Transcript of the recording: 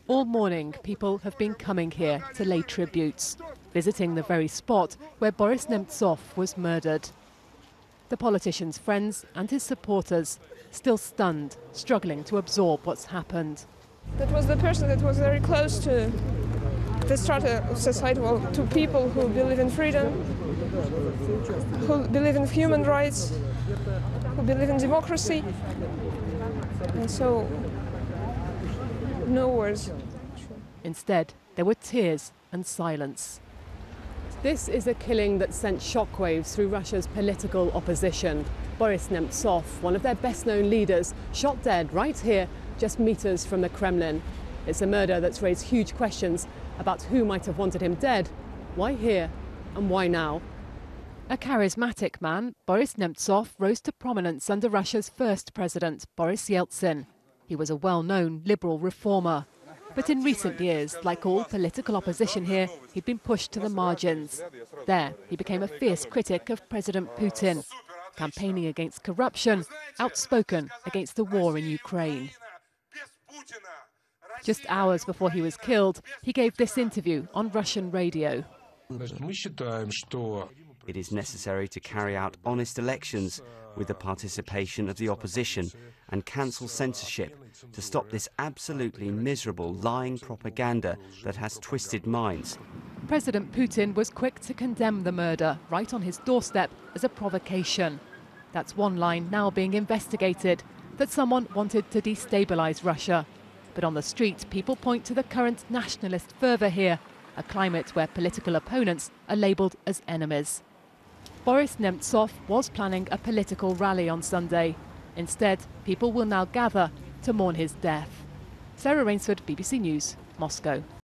All morning, people have been coming here to lay tributes, visiting the very spot where Boris Nemtsov was murdered. The politician's friends and his supporters still stunned, struggling to absorb what's happened. That was the person that was very close to the strata of society, well, to people who believe in freedom, who believe in human rights, who believe in democracy. And so, no words. Instead, there were tears and silence. This is a killing that sent shockwaves through Russia's political opposition. Boris Nemtsov, one of their best-known leaders, shot dead right here, just meters from the Kremlin. It's a murder that's raised huge questions about who might have wanted him dead, why here, and why now. A charismatic man, Boris Nemtsov rose to prominence under Russia's first president, Boris Yeltsin. He was a well-known liberal reformer. But in recent years, like all political opposition here, he'd been pushed to the margins. There, he became a fierce critic of President Putin, campaigning against corruption, outspoken against the war in Ukraine. Just hours before he was killed, he gave this interview on Russian radio. It is necessary to carry out honest elections with the participation of the opposition and cancel censorship to stop this absolutely miserable lying propaganda that has twisted minds. President Putin was quick to condemn the murder right on his doorstep as a provocation. That's one line now being investigated, that someone wanted to destabilize Russia. But on the street, people point to the current nationalist fervor here, a climate where political opponents are labeled as enemies. Boris Nemtsov was planning a political rally on Sunday. Instead, people will now gather to mourn his death. Sarah Rainsford, BBC News, Moscow.